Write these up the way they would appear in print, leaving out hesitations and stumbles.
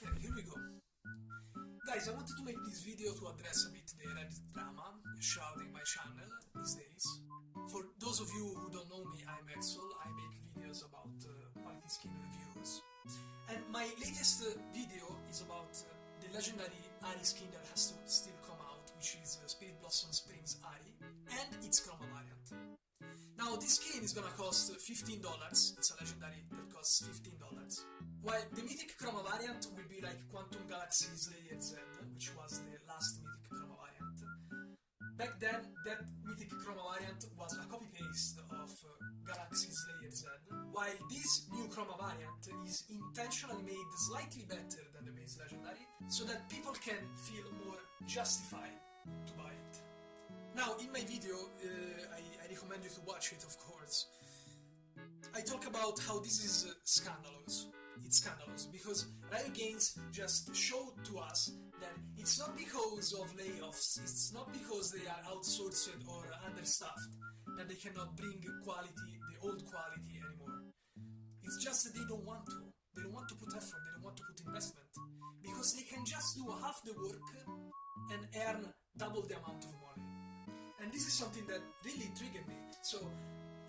Okay, here we go. Guys, I wanted to make this video to address a bit the Reddit drama shrouding my channel these days. For those of you who don't know me, I'm Axel. I make videos about quality skin reviews. And my latest video is about the legendary Ahri skin that has to still come out, which is Spirit Blossom Springs Ahri, and its chroma variant. Now, this skin is gonna cost $15. It's a legendary that costs $15. While the mythic chroma variant will be like Quantum Galaxy Slayer Z, which was the last mythic chroma variant. Back then, that mythic chroma variant was a copy-paste of Galaxy Slayer Z, while this new chroma variant is intentionally made slightly better than the base legendary, so that people can feel more justified to buy it. Now, in my video, I recommend you to watch it, of course. I talk about how this is scandalous. It's scandalous because Riot Games just showed to us that it's not because of layoffs, it's not because they are outsourced or understaffed that they cannot bring quality, the old quality anymore. It's just that they don't want to. They don't want to put effort, they don't want to put investment. Because they can just do half the work and earn double the amount of money. And this is something that really triggered me. So,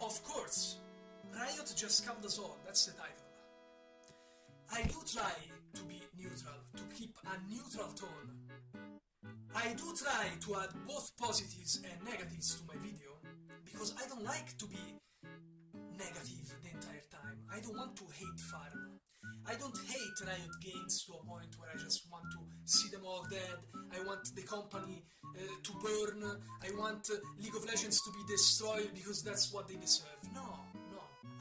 of course, Riot just scammed us all, that's the title. I do try to be neutral, to keep a neutral tone. I do try to add both positives and negatives to my video, because I don't like to be negative the entire time. I don't want to hate farm. I don't hate Riot Games to a point where I just want to see them all dead. I want the company to burn. I want League of Legends to be destroyed because that's what they deserve. No.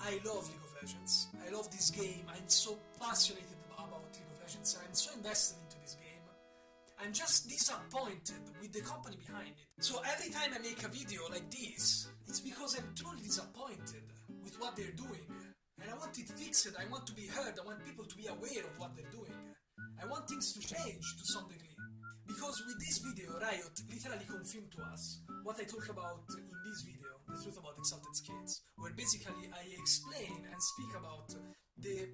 I love League of Legends. I love this game. I'm so passionate about League of Legends. I'm so invested into this game. I'm just disappointed with the company behind it. So every time I make a video like this, it's because I'm truly disappointed with what they're doing. And I want it fixed, I want to be heard, I want people to be aware of what they're doing. I want things to change to some degree. Because with this video, Riot literally confirmed to us what I talk about in this video, the truth about Exalted Skins, where basically I explain and speak about the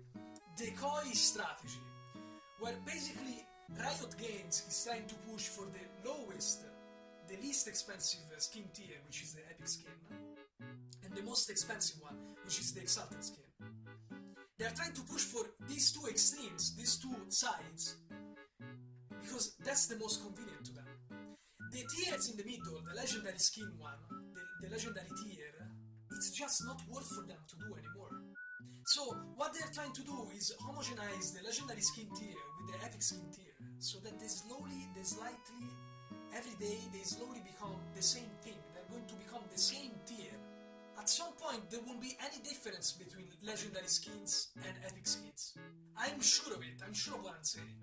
decoy strategy, where basically Riot Games is trying to push for the lowest, the least expensive skin tier, which is the Epic skin, and the most expensive one, which is the Exalted skin. They are trying to push for these two extremes, these two sides, because that's the most convenient to them. The tiers in the middle, the legendary skin one, the legendary tier, it's just not worth for them to do anymore. So what they're trying to do is homogenize the legendary skin tier with the epic skin tier, so that every day they slowly become the same thing. They're going to become the same tier. At some point there won't be any difference between legendary skins and epic skins. I'm sure of it, I'm sure of what I'm saying.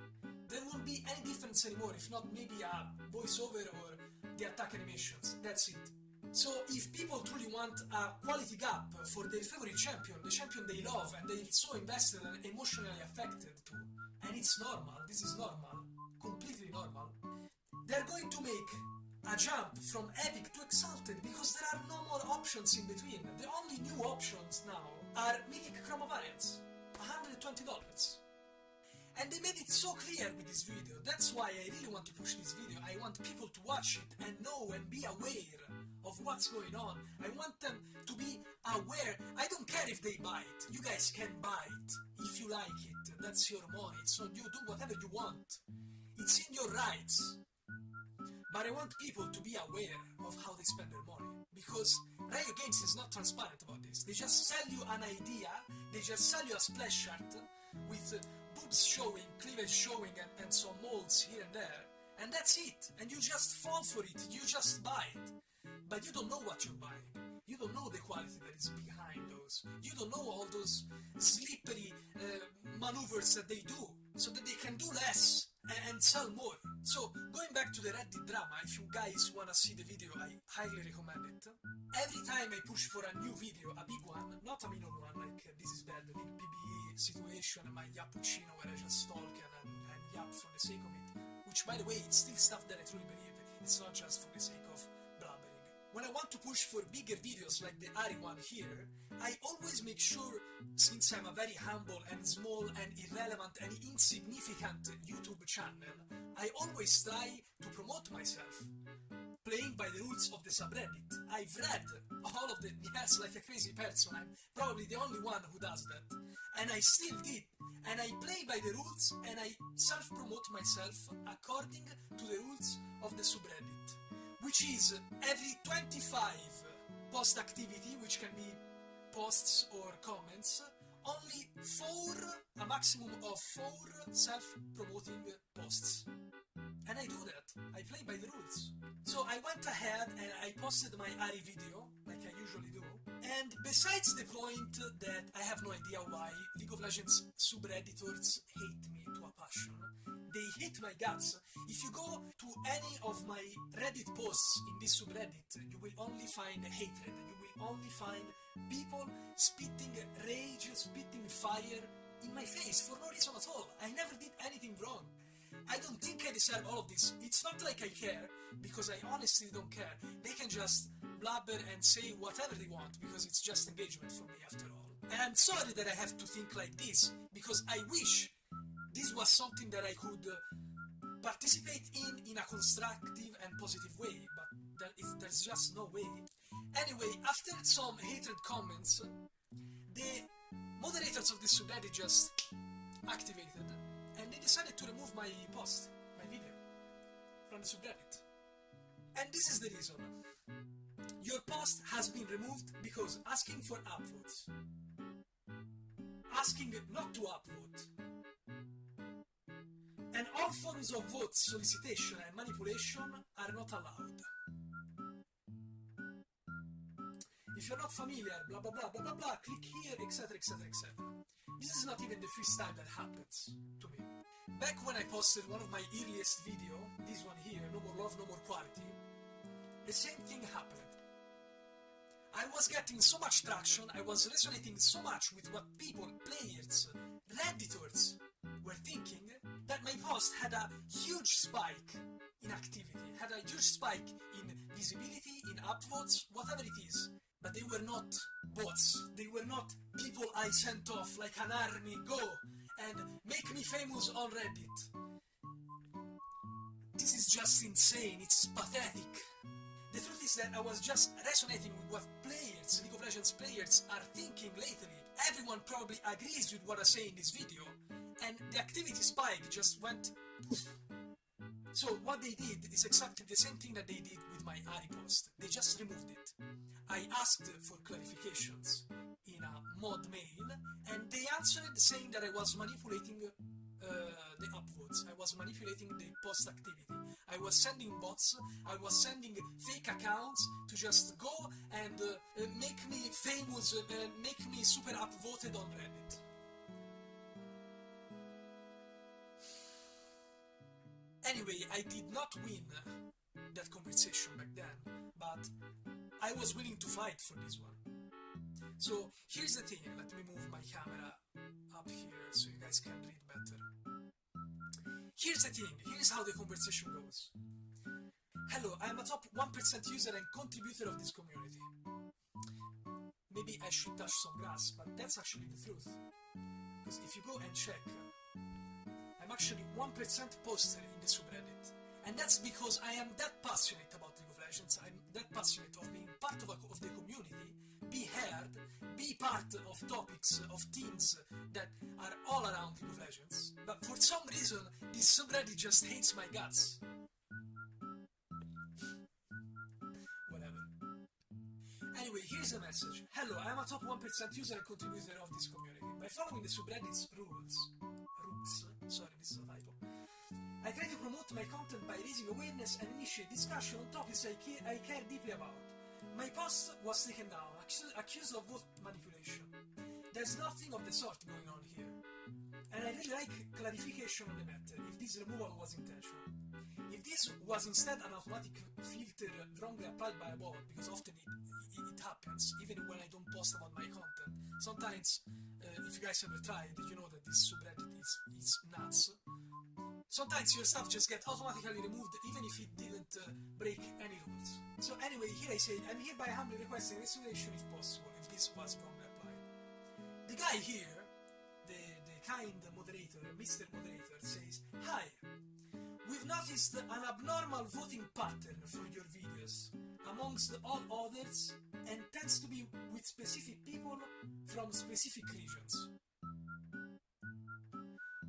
There won't be any difference anymore, if not maybe a voiceover or the attack animations, that's it. So if people truly want a quality gap for their favorite champion, the champion they love and they're so invested and emotionally affected to, and it's normal, this is normal, completely normal, they're going to make a jump from epic to exalted because there are no more options in between. The only new options now are mythic chroma variants, $120. And they made it so clear with this video. That's why I really want to push this video. I want people to watch it and know and be aware of what's going on. I want them to be aware. I don't care if they buy it. You guys can buy it if you like it. That's your money. It's on you. Do whatever you want. It's in your rights. But I want people to be aware of how they spend their money. Because Riot Games is not transparent about this. They just sell you an idea. They just sell you a splash art with boobs showing, cleavage showing, and some molds here and there. And that's it. And you just fall for it. You just buy it. But you don't know what you're buying. You don't know the quality that is behind those. You don't know all those slippery maneuvers that they do so that they can do less and sell more. So, going back to the Reddit drama, if you guys wanna see the video, I highly recommend it. Every time I push for a new video, a big one, not a minor one like This Is Bad, the big PBE situation, and my Yappuccino where I just talk and yap for the sake of it, which by the way, it's still stuff that I truly believe, it's not just for the sake of blabbering. When I want to push for bigger videos like the Ahri one here, I always make sure, since I'm a very humble and small and irrelevant and insignificant YouTube channel, I always try to promote myself, playing by the rules of the subreddit. I've read all of the, yes, like a crazy person, I'm probably the only one who does that, and I still did, and I play by the rules, and I self-promote myself according to the rules of the subreddit, which is every 25 post activity, which can be posts or comments, only 4, a maximum of 4 self-promoting posts. And I do that. I play by the rules. So I went ahead and I posted my Ahri video, like I usually do. And besides the point that I have no idea why League of Legends subredditors hate me to a passion, they hate my guts. If you go to any of my Reddit posts in this subreddit, you will only find hatred. You will only find people spitting rage, spitting fire in my face for no reason at all. I never did anything wrong. I don't think I deserve all of this. It's not like I care, because I honestly don't care. They can just blabber and say whatever they want, because it's just engagement for me after all. And I'm sorry that I have to think like this, because I wish this was something that I could participate in a constructive and positive way, but there's just no way. Anyway, after some hatred comments, the moderators of this subreddit just activated, and they decided to remove my post, my video, from the subreddit. And this is the reason. Your post has been removed because asking for upvotes, asking not to upvote, and all forms of vote solicitation and manipulation are not allowed. If you're not familiar, blah blah blah blah blah blah, click here, etc, etc, etc. This is not even the first time that happens to me. Back when I posted one of my earliest video, this one here, No More Love, No More Quality, the same thing happened. I was getting so much traction, I was resonating so much with what people, players, redditors were thinking, that my post had a huge spike in activity, had a huge spike in visibility, in upvotes, whatever it is. But they were not bots, they were not people I sent off like an army, go and make me famous on Reddit. This is just insane, it's pathetic. The truth is that I was just resonating with what players, League of Legends players, are thinking lately. Everyone probably agrees with what I say in this video, and the activity spike just went poof. So what they did is exactly the same thing that they did with my Ahri post. They just removed it. I asked for clarifications in a mod mail, and they answered saying that I was manipulating the upvotes. I was manipulating the post activity. I was sending bots, I was sending fake accounts to just go and make me famous, make me super upvoted on Reddit. Anyway, I did not win that conversation back then, but I was willing to fight for this one. So here's the thing, let me move my camera up here so you guys can read better. Here's the thing, here's how the conversation goes. Hello, I'm a top 1% user and contributor of this community. Maybe I should touch some grass, but that's actually the truth. Because if you go and check, I'm actually 1% poster in the subreddit. And that's because I am that passionate about League of Legends, I'm that passionate of being part of the community, be heard, be part of topics, of teams that are all around League of Legends. But for some reason, this subreddit just hates my guts. Whatever. Anyway, here's a message. Hello, I am a top 1% user and contributor of this community. By following the subreddit's rules, sorry, this is a typo, I try to promote my content by raising awareness and initiate discussion on topics I care deeply about. My post was taken down, accused of vote manipulation. There's nothing of the sort going on here. And I really like clarification on the matter, if this removal was intentional. If this was instead an automatic filter wrongly applied by a bot, because often it happens, even when I don't post about my content. Sometimes, if you guys ever tried, you know that this subreddit is nuts. Sometimes your stuff just gets automatically removed even if it didn't break any rules. So anyway, here I say, I'm hereby humbly requesting restoration if possible, if this was wrong the guy here, the kind moderator, Mr. Moderator, says, "Hi, we've noticed an abnormal voting pattern for your videos amongst all others and tends to be with specific people from specific regions.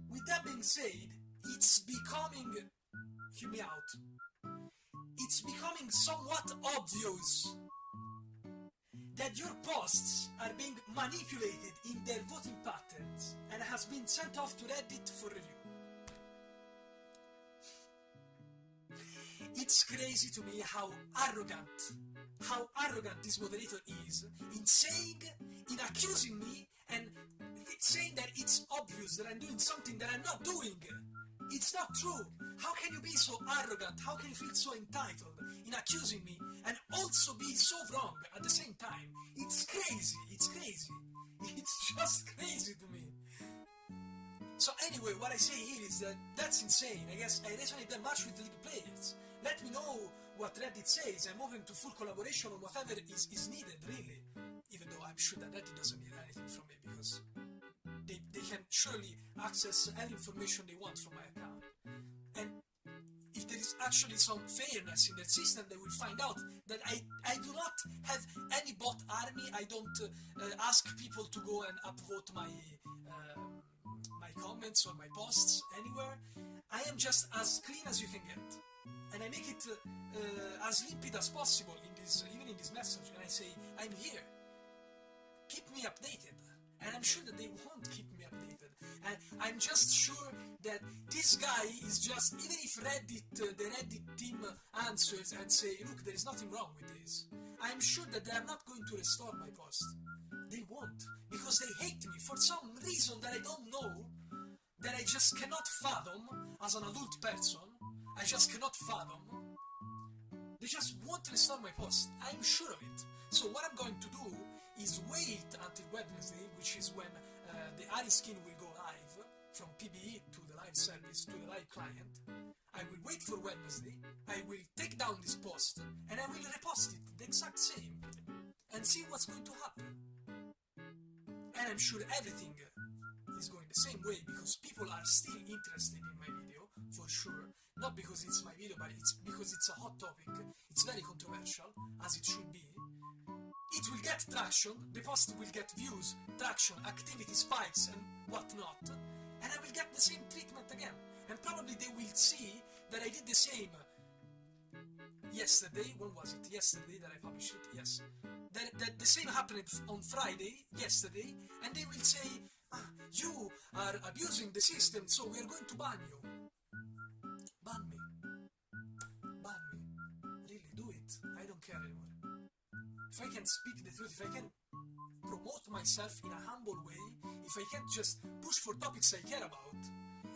With that being said, it's becoming, hear me out, it's becoming somewhat obvious that your posts are being manipulated in their voting patterns and has been sent off to Reddit for review. It's crazy to me how arrogant this moderator is in saying, in accusing me and saying that it's obvious that I'm doing something that I'm not doing. It's not true. How can you be so arrogant? How can you feel so entitled in accusing me and also be so wrong at the same time? It's crazy. It's crazy. It's just crazy to me. So anyway, what I say here is that that's insane. I guess I resonate that much with League players. Let me know what Reddit says. I'm open to full collaboration on whatever is needed, really. Even though I'm sure that Reddit doesn't need anything from me because they can surely access any information they want from my account. And if there is actually some fairness in their system, they will find out that I do not have any bot army. I don't ask people to go and upvote my comments or my posts anywhere. I am just as clean as you can get. And I make it as limpid as possible even in this message. And I say, I'm here. Keep me updated. And I'm sure that they won't keep me updated. And I'm just sure that this guy is just, even if the Reddit team answers and say, look, there is nothing wrong with this, I'm sure that they are not going to restore my post. They won't. Because they hate me for some reason that I don't know, that I just cannot fathom as an adult person. I just cannot fathom. They just won't restore my post. I'm sure of it. So what I'm going to do is wait until Wednesday, which is when the Ahri skin will go live from PBE to the live service, to the live client. I will wait for Wednesday, I will take down this post, and I will repost it the exact same, and see what's going to happen. And I'm sure everything is going the same way, because people are still interested in my video, for sure. Not because it's my video, but it's because it's a hot topic. It's very controversial, as it should be. It will get traction, the post will get views, traction, activity spikes, and whatnot. And I will get the same treatment again. And probably they will see that I did the same yesterday. When was it? Yesterday that I published it? Yes. That the same happened on Friday, yesterday, and they will say, you are abusing the system, so we are going to ban you. Ban me. Ban me. Really, do it. I don't care anymore. If I can speak the truth, if I can promote myself in a humble way, if I can just push for topics I care about,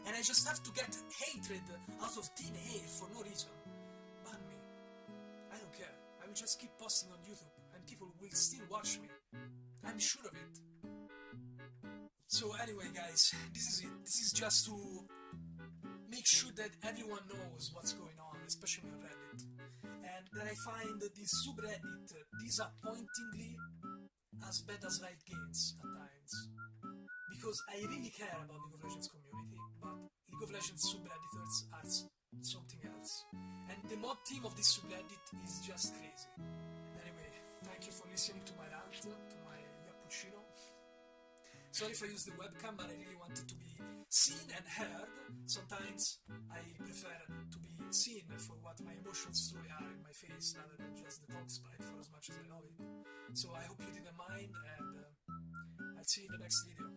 and I just have to get hatred out of thin air for no reason, ban me. I don't care. I will just keep posting on YouTube, and people will still watch me. I'm sure of it. So anyway, guys, this is it. This is just to make sure that everyone knows what's going on, especially on Reddit. And that I find this subreddit disappointingly as bad as Riot Games at times. Because I really care about League of Legends community, but League of Legends subredditors are something else. And the mod team of this subreddit is just crazy. Anyway, thank you for listening to my rant, to my cappuccino. Sorry if I used the webcam, but I really wanted to be seen and heard. Sometimes I prefer to be seen for what my emotions truly are in my face, rather than just the talk sprite, for as much as I love it. So I hope you didn't mind, and I'll see you in the next video.